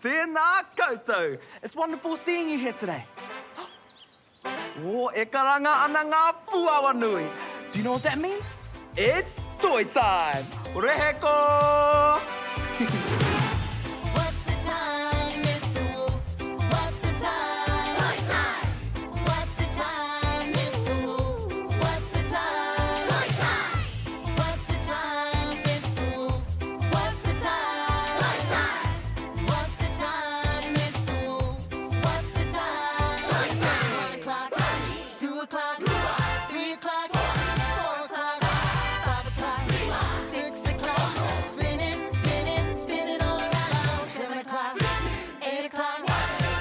Tēnā koutou. It's wonderful seeing you here today. E karanga ana ngā puawa nui. Do you know what that means? It's toy time. Reheko! What's the time, Mr. Wolf? What's the time? Toy time! What's the time, Mr. Wolf? What's the time? Toy time! What's the time, Mr. Wolf? What's the time? Toy time! What's the time, Mr. Wolf? What's the time? Toy time! 1 o'clock, 2 o'clock, 3 o'clock, 4 o'clock, 5 o'clock, 6 o'clock. Spin it all around. 7 o'clock, 8 o'clock,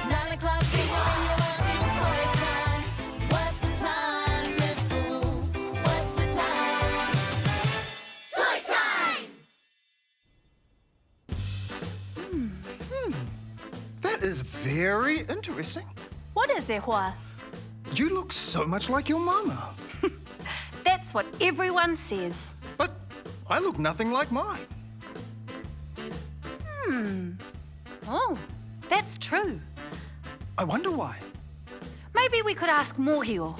9 o'clock. When you're watching toy time. What's the time, Mr. Wolf? What's the time? Toy time! That is very interesting. What is it, Hua? You look so much like your mama. That's what everyone says. But I look nothing like mine. Oh, that's true. I wonder why. Maybe we could ask Mōhio.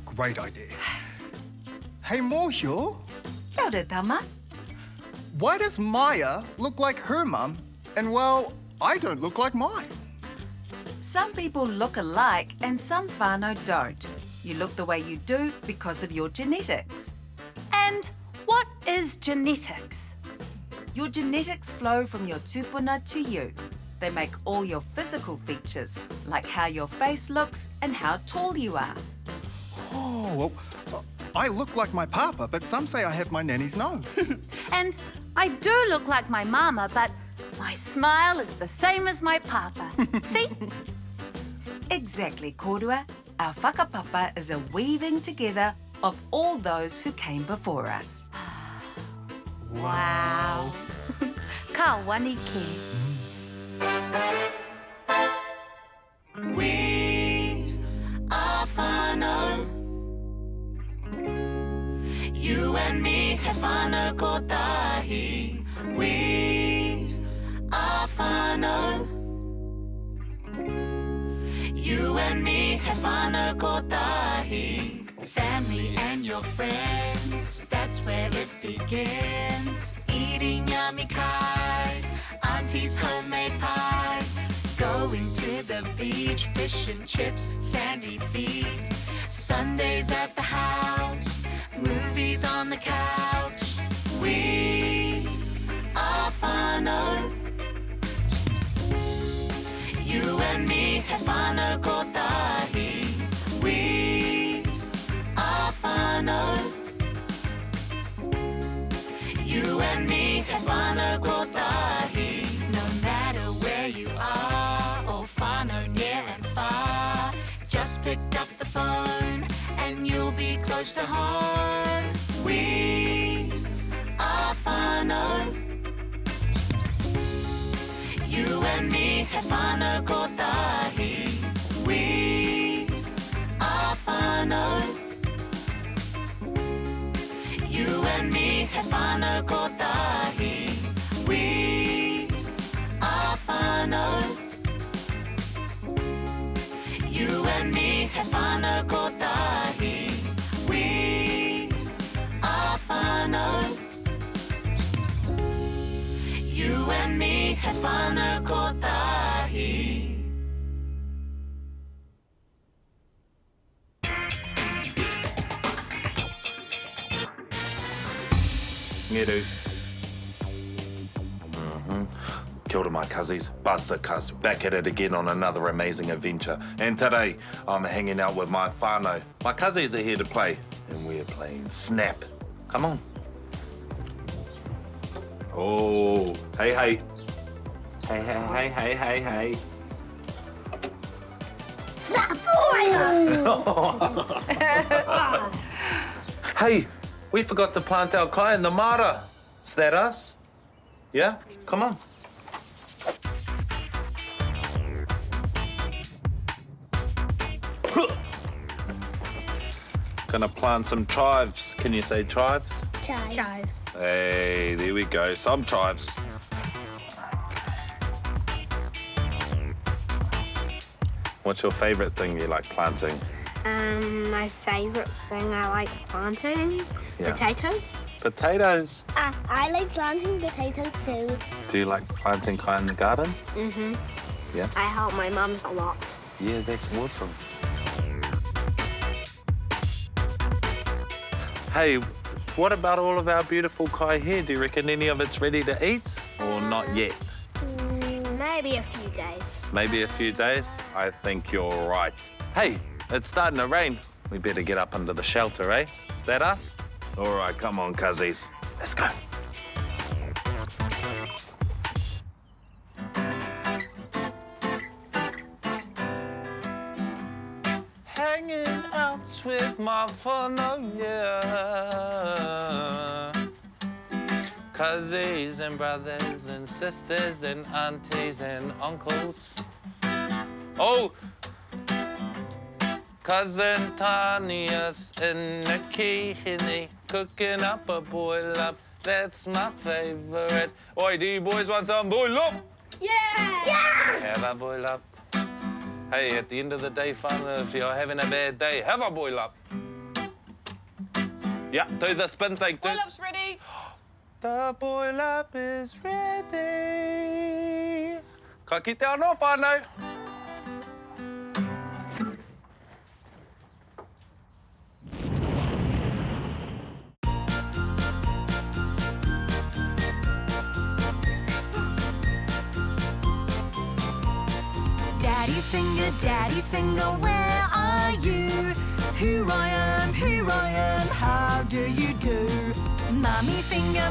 Great idea. Hey, Mōhio, Kia ora, Tama. why does Maya look like her mum and, well, I don't look like mine? Some people look alike and some whānau don't. You look the way you do because of your genetics. And what is genetics? Your genetics flow from your tupuna to you. They make all your physical features, like how your face looks and how tall you are. Oh, well, I look like my papa, but some say I have my nanny's nose. And I do look like my mama, but my smile is the same as my papa. See? Exactly, Korua. Our whakapapa is a weaving together of all those who came before us. Wow. Ka wani ke. We are whānau. You and me he whānau kotahi. We are whānau. You and me he whānau kotahi. Family and your friends, that's where it begins. Eating yummy kai, auntie's homemade pies. Going to the beach, fish and chips, sandy feet. Sundays at the house, movies on the couch. We are whānau. You and me he whānau kotahi. We are whānau. You and me he whānau kotahi. No matter where you are, or whānau near and far, just pick up the phone and you'll be close to home. We are whānau. You and me he whānau kotahi. We are whānau. You and me he whānau kotahi. We are whānau. You and me he whānau kotahi. We are whānau. You and me he whānau kotahi. Ngeru. Kia ora, my cuzzies. Buster Cuz, back at it again on another amazing adventure. And today, I'm hanging out with my whānau. My cuzzies are here to play, and we're playing Snap. Come on. Oh, hey, hey. Hey, hey, hey, hey, hey, hey. Hey, we forgot to plant our kai in the mara. Is that us? Yeah? Come on. Gonna plant some chives. Can you say chives? Chives. Hey, there we go. Some chives. What's your favourite thing you like planting? My favourite thing I like planting? Yeah. Potatoes. Potatoes. I like planting potatoes too. Do you like planting kind in the garden? Mm-hmm. Yeah? I help my mums a lot. Yeah, that's awesome. Hey, what about all of our beautiful kai here? Do you reckon any of it's ready to eat or not yet? Maybe a few days. Maybe a few days? I think you're right. Hey, it's starting to rain. We better get up under the shelter, eh? Is that us? All right, come on, cuzzies. Let's go. Hanging out with my whānau, yeah. Cousins and brothers and sisters and aunties and uncles. Oh, Cousin Tanya's in the kitchen cooking up a boil up. That's my favourite. Oi, do you boys want some boil up? Yeah! Have a boil up. Hey, at the end of the day, fun, if you're having a bad day, have a boil up. Yeah, do the spin thing too. Boil up's ready. The boil up is ready. Ka kite anō whānau. Daddy finger, where are you? Here I am, how do you do? Mommy finger,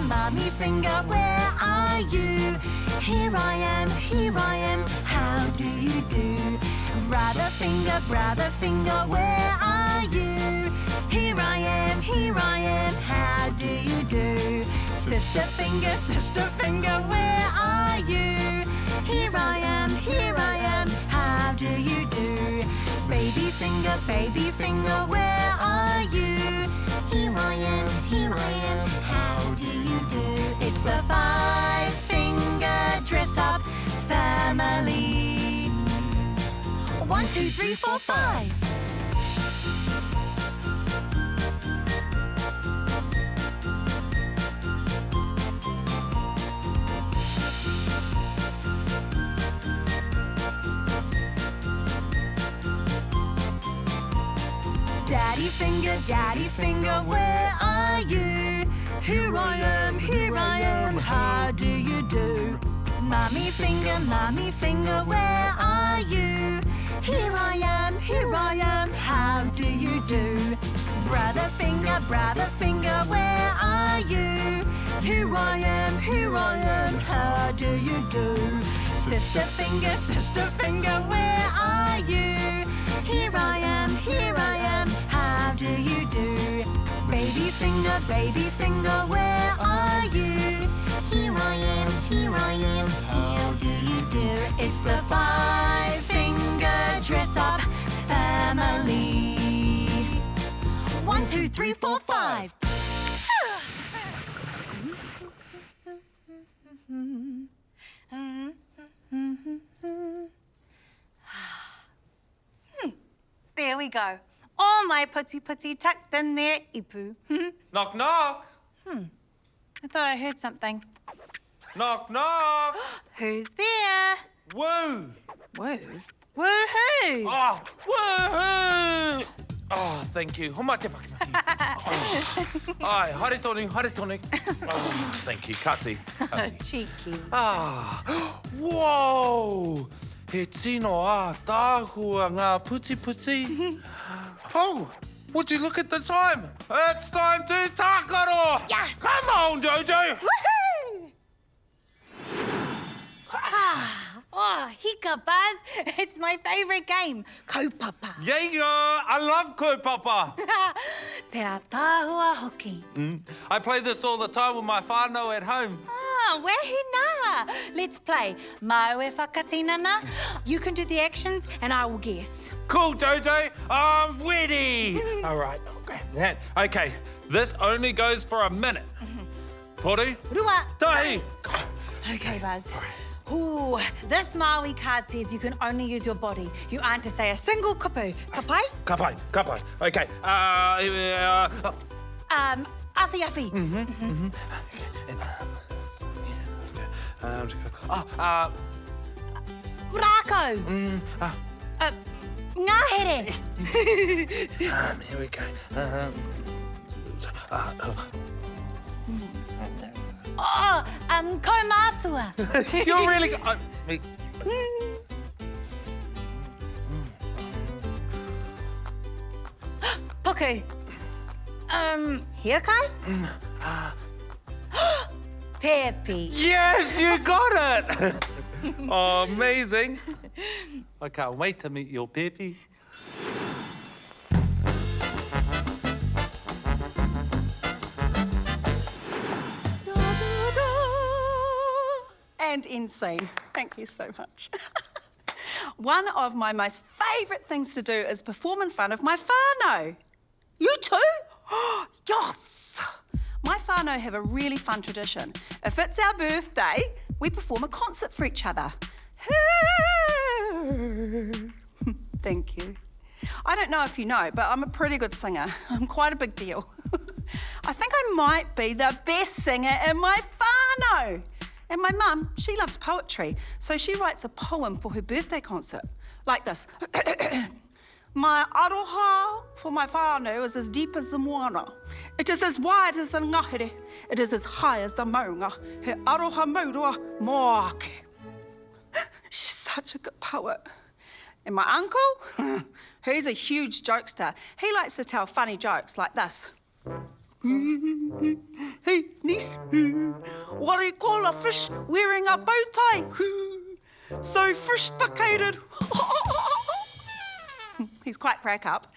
where are you? Here I am, how do you do? Brother finger, where are you? Here I am, how do you do? Sister finger, where are you? Here I am, how do you do? Baby finger, where are you? Here I am, how do you do? It's the five-finger dress-up family. 1, 2, 3, 4, 5. Daddy finger, where are you? Here I am, how do you do? Mommy finger, where are you? Here I am, how do you do? Brother finger, where are you? Here I am, how do you do? Sister finger, where are you? Here I am, how do you do? Baby finger, where are you? Here I am, how do you do? It's the five-finger dress-up family. 1, 2, 3, 4, 5. There we go. All my putti tucked in there, Ipu. Knock, knock. I thought I heard something. Knock, knock. Who's there? Woo. Woo. Woohoo! Oh, woohoo! Oh, thank you. Homake, maki, maki. Ai, haere tonu. Oh, thank you, kati. Cheeky. Ah, whoa! He tino a tāhua ngā puti. Oh, would you look at the time? It's time to tākaro! Yes! Come on, Jojo! Woohoo! Oh, hika Buzz. It's my favourite game, kaupapa. Yeah, I love kaupapa. Te tāhua hoki. I play this all the time with my whānau at home. Ah, wehi nā. Let's play. Mau e whakatinana. You can do the actions and I will guess. Cool, Jojo. I'm ready. All right, I'll grab that. Okay, this only goes for a minute. Toru, Rua. tahi. Okay, Buzz. Ooh, this Maui card says you can only use your body. You aren't to say a single kupu. Kapai? Kapai. Okay. Afi afi. Rako. Ngahere. Here we go. Kaumatua. You're really good. Puku. Hiokai? Pepe. Yes, you got it. Oh, amazing. I can't wait to meet your Pepe. And end scene. Thank you so much. One of my most favourite things to do is perform in front of my whānau. You too? Yes! My whānau have a really fun tradition. If it's our birthday, we perform a concert for each other. Thank you. I don't know if you know, but I'm a pretty good singer. I'm quite a big deal. I think I might be the best singer in my whānau. And my mum, she loves poetry, so she writes a poem for her birthday concert, like this. My aroha for my whānau is as deep as the moana. It is as wide as the ngahere. It is as high as the maunga. He aroha maurua moake. She's such a good poet. And my uncle, he's a huge jokester. He likes to tell funny jokes like this. Hey, niece, what do you call a fish wearing a bow tie? So sophisticated. He's quite crack up.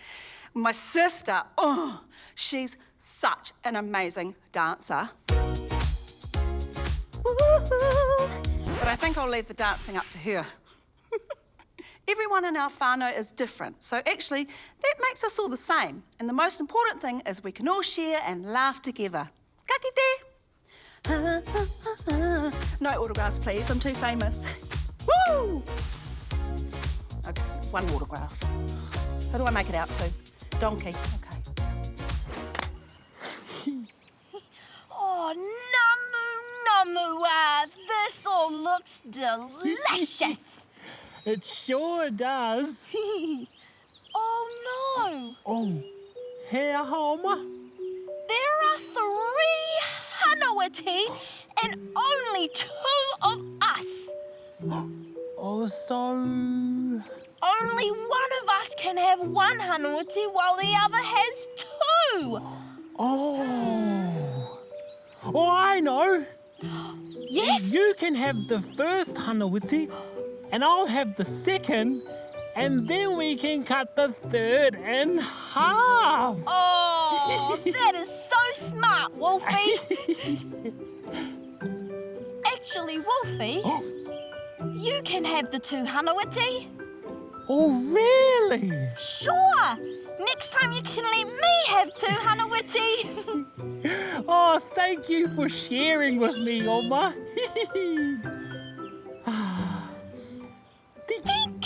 My sister, oh, she's such an amazing dancer. But I think I'll leave the dancing up to her. Everyone in our whānau is different, so actually that makes us all the same. And the most important thing is we can all share and laugh together. Ka kite! No autographs, please. I'm too famous. Woo! Okay, one autograph. Who do I make it out to? Donkey. Okay. Oh, namu, this all looks delicious. It sure does. Oh, no. Oh, here, Homa. There are 3 Hanawati and only 2 of us. Oh, so... Only one of us can have 1 Hanawati while the other has 2. Oh. Oh, I know. Yes? You can have the first Hanawiti, and I'll have the second, and then we can cut the third in half. Oh, that is so smart, Wolfie. Actually, Wolfie, you can have the 2 Hanawati. Oh, really? Sure. Next time you can let me have 2 Hanawati. Oh, thank you for sharing with me, Oma. Tink.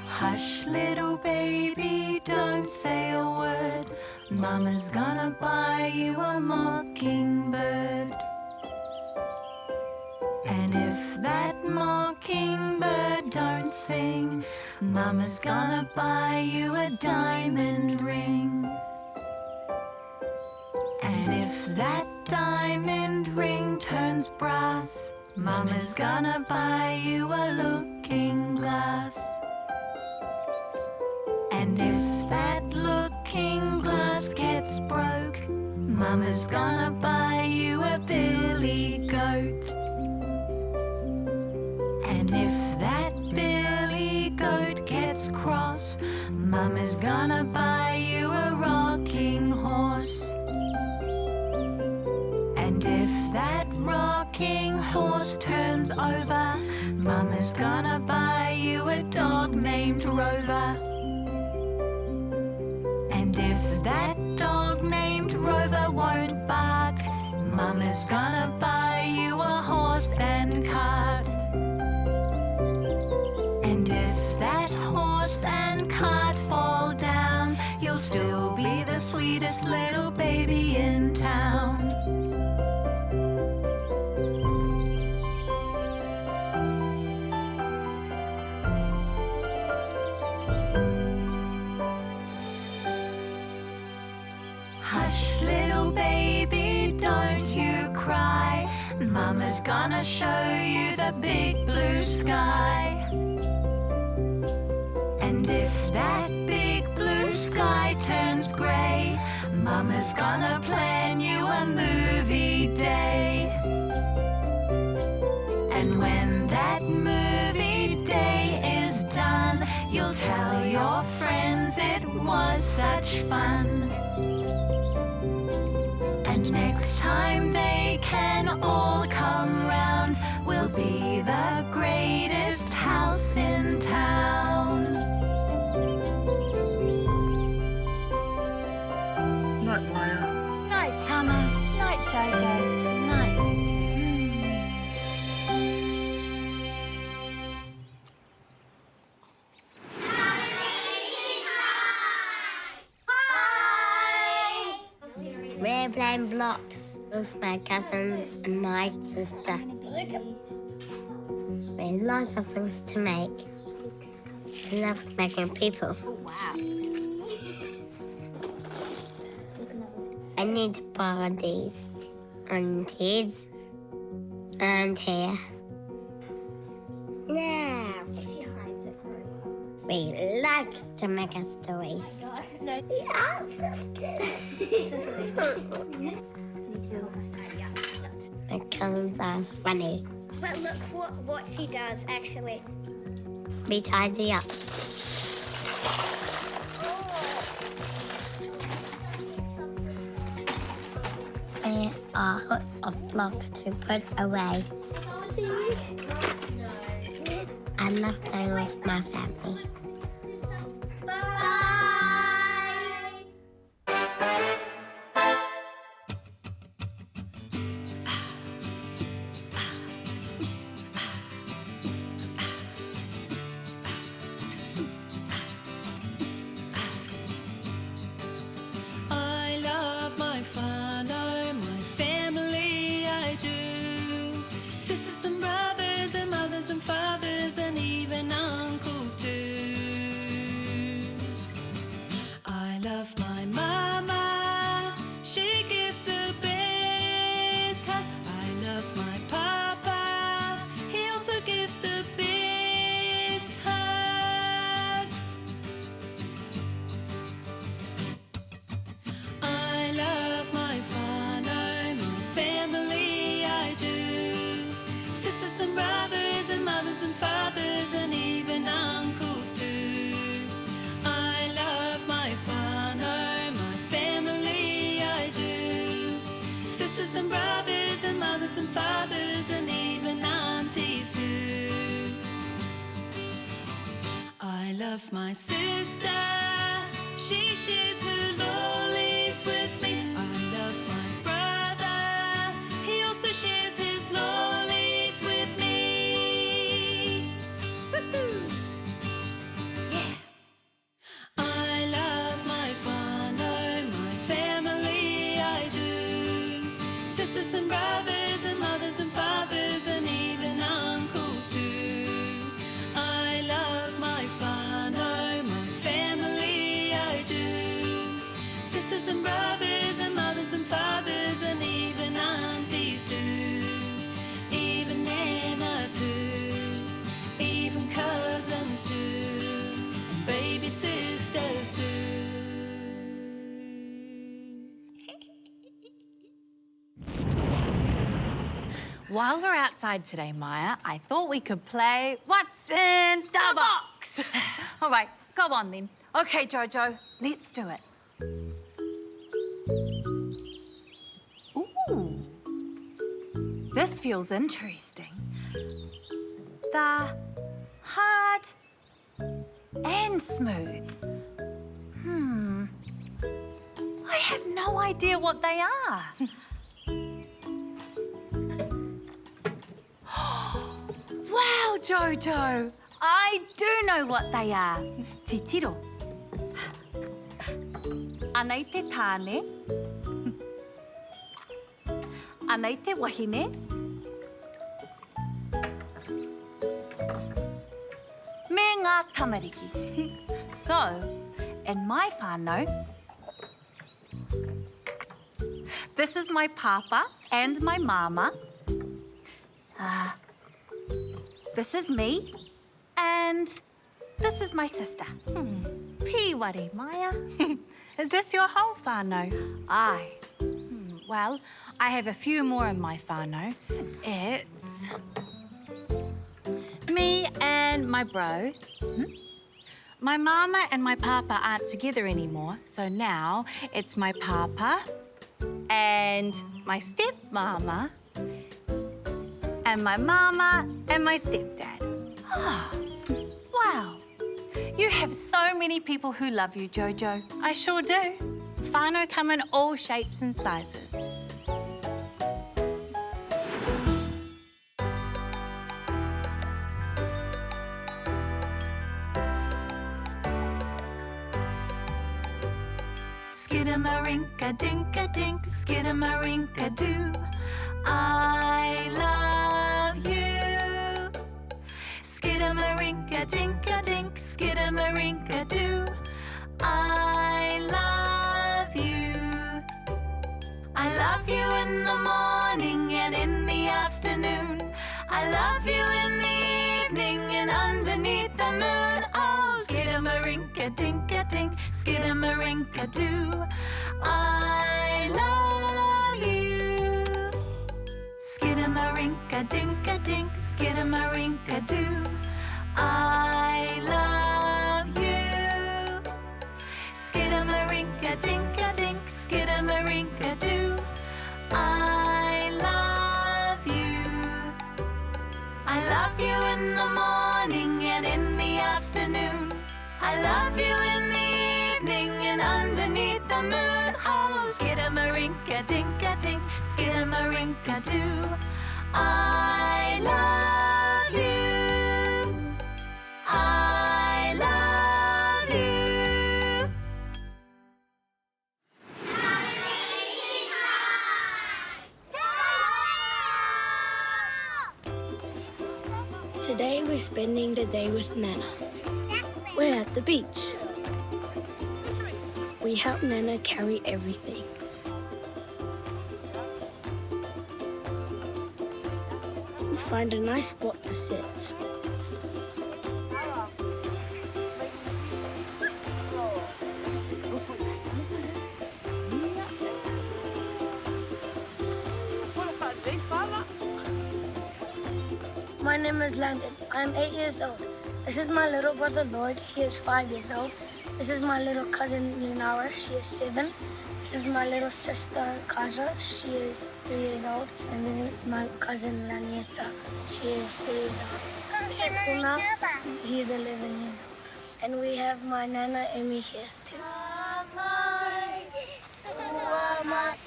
Hush, little baby, don't say a word. Mama's gonna buy you a mockingbird. And if that mockingbird don't sing, Mama's gonna buy you a diamond ring. And if that diamond ring turns brass, Mama's gonna buy you a looking glass. And if that looking glass gets broke, Mama's gonna buy you a billy goat. And if that billy goat gets cross, Mama's gonna buy you a rocking horse. And if that rocking rocking horse turns over, Mama's gonna buy you a dog named Rover. And if that dog named Rover won't bark, Mama's gonna buy you a horse and cart. And if that horse and cart fall down, you'll still be the sweetest little baby in town. Hush, little baby, don't you cry. Mama's gonna show you the big blue sky. And if that big blue sky turns grey, Mama's gonna plan you a movie day. And when that movie day is done, you'll tell your friends it was such fun. And next time they can all come round, we'll be the greatest house in town. Night, Maya. Night, Tama. Night, Jojo. Night. We're playing blocks with my cousins and my sister. We have lots of things to make. I love making people. Wow. I need bodies and heads and hair. Now, we like to make our stories. We are sisters. My cousins are funny. But look what she does, actually. We tidy up. There are lots of blocks to put away. I love playing with my family. I love my whānau, my family, I do. Sisters and brothers and mothers and fathers and even uncles too. I love my mama, she gives the best hugs. I love my papa, he also gives the best hugs. I love my whānau, my family, I do. Sisters and brothers and mothers and fathers and even uncles too. I love my whānau, my family, I do. Sisters and brothers and mothers and fathers and even aunties too. I love my sister, she shares her lollies with me. I love my brother, he also shares his lollies with me. Woohoo! Yeah! I love my whānau, my family, I do. Sisters and brothers and mothers and fathers and even uncles too. I love my whānau, my family, I do. Sisters and brothers and mothers and fathers and even aunties too. Even Nana too. Even cousins too. And baby sisters too. While we're outside today, Maya, I thought we could play What's in the Box? All right, go on then. Okay, Jojo, let's do it. Ooh. this feels interesting. The hard and smooth. I have no idea what they are. Wow, Jojo! I do know what they are. Titiro. Anei te tāne. Anei te wahine. Me ngā tamariki. So, in my whānau, this is my papa and my mama. This is me, and this is my sister. Piwari, Maya. Is this your whole whānau? Aye. Well, I have a few more in my whānau. It's me and my bro. My mama and my papa aren't together anymore, so now it's my papa and my stepmama and my mama and my stepdad. Wow. You have so many people who love you, Jojo. I sure do. Whānau come in all shapes and sizes. Skidamarinka-dinka-dink, skidamarinka-doo. I love you. Skidamarinka-dinka-dink, skidamarinka-doo. I love you. I love you in the morning and in the afternoon. I love you in the evening and underneath the moon. Oh, skidamarinka-dinka-dink, skidamarinka-doo. I love you. Skidamarinka-dinka-dink, skidamarinka-doo. I love you. Skidamarinka-dinka-dink, skidamarinka-doo. I love you. I love you in the morning and in the afternoon. I love you in the evening and underneath the moon. Oh, skidamarinka-dinka-dink, skidamarinka-doo. I love you. I love you. Today we're spending the day with Nana. We're at the beach. We help Nana carry everything. We find a nice spot to sit. My name is Landon. I'm 8 years old. This is my little brother Lloyd. He is 5 years old. This is my little cousin Lunara. She is 7. This is my little sister Kaja. She is 3 years old. And this is my cousin Lanieta. She is 3 years old. This is Una. He is 11 years old. And we have my Nana Emmy here too.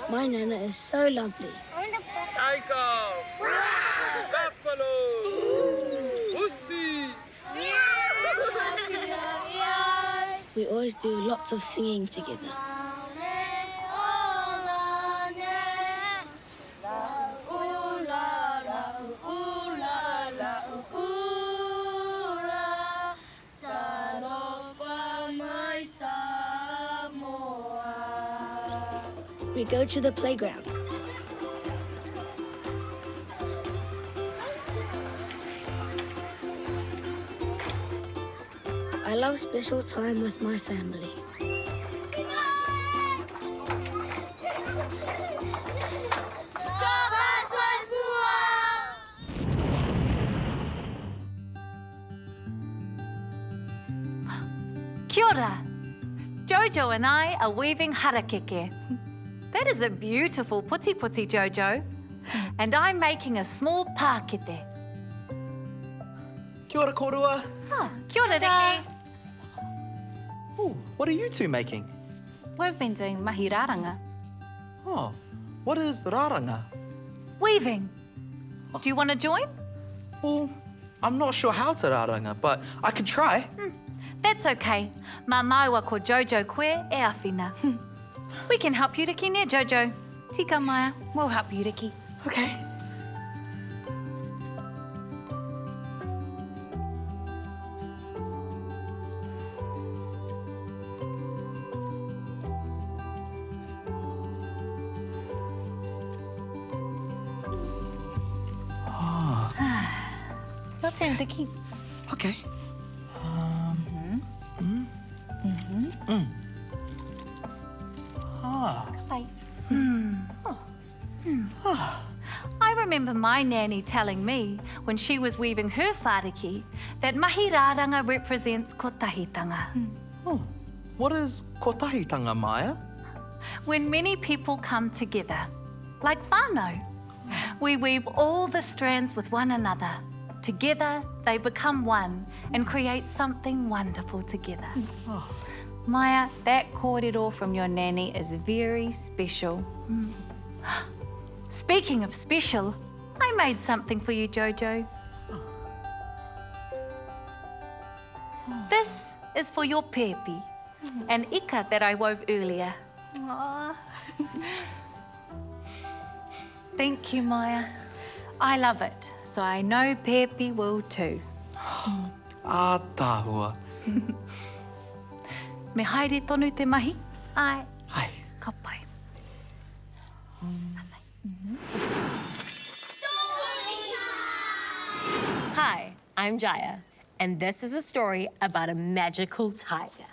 My Nana is so lovely. Tiger! Buffalo! Pussy! We always do lots of singing together. We go to the playground. I love special time with my family. Kia ora. Jojo and I are weaving harakeke. That is a beautiful puti puti, Jojo. And I'm making a small pakete. Kia ora, korua. Oh, kia ora, Riki. Ooh, what are you two making? We've been doing mahi raranga. Oh, what is raranga? Weaving. Do you want to join? Well, I'm not sure how to raranga, but I could try. That's okay. Mā maua ko Jojo koe e awhina. We can help you, Riki, ne, Jojo. Tika, Maya. We'll help you, Riki. Okay. Your turn, Riki. Okay. I remember my nanny telling me when she was weaving her whāriki that mahi rāranga represents kotahitanga. Oh, what is kotahitanga, Maya? When many people come together, like whānau, we weave all the strands with one another. Together, they become one and create something wonderful together. Maya, that kōrero from your nanny is very special. Speaking of special, I made something for you, Jojo. This is for your pepi, an ika that I wove earlier. Thank you, Maya. I love it, so I know Pepi will too. Ātāhua. Me haere tonu te mahi? Ai. Hai. Ka pai. Hi, I'm Jaya, and this is a story about a magical tiger.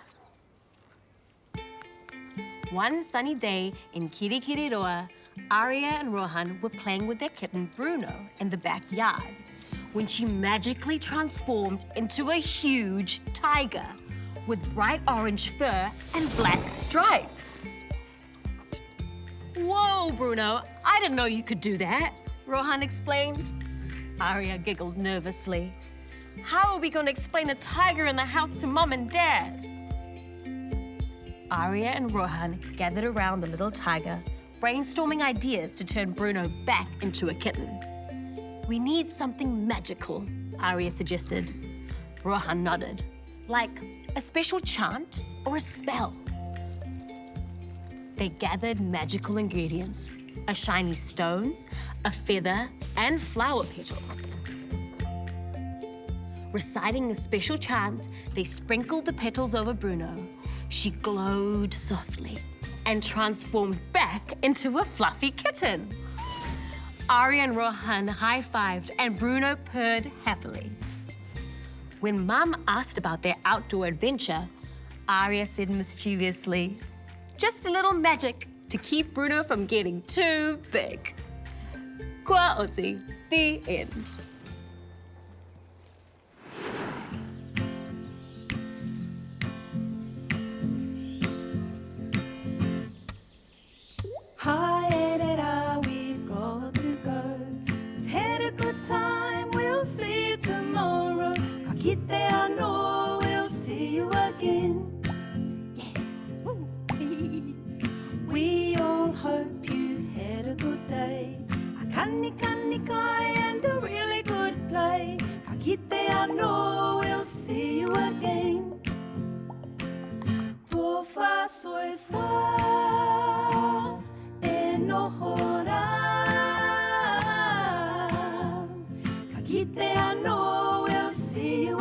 One sunny day in Kirikiriroa, Aria and Rohan were playing with their kitten Bruno in the backyard when she magically transformed into a huge tiger with bright orange fur and black stripes. Whoa, Bruno, I didn't know you could do that, Rohan explained. Aria giggled nervously. How are we going to explain a tiger in the house to Mum and Dad? Aria and Rohan gathered around the little tiger, brainstorming ideas to turn Bruno back into a kitten. We need something magical, Aria suggested. Rohan nodded, like a special chant or a spell. They gathered magical ingredients, a shiny stone, a feather, and flower petals. Reciting a special chant, they sprinkled the petals over Bruno. She glowed softly and transformed back into a fluffy kitten. Aria and Rohan high-fived and Bruno purred happily. When Mum asked about their outdoor adventure, Aria said mischievously, "Just a little magic to keep Bruno from getting too big." Kua oti, the end. Hi, Edera, we've got to go. We've had a good time, we'll see you tomorrow. Ka kite anō, we'll see you again. We all hope you had a good day. A kani kai and a really good play. Ka kite anō, we'll see you again. Tō wha soi wha e noho rā. Ka kite anō, we'll see you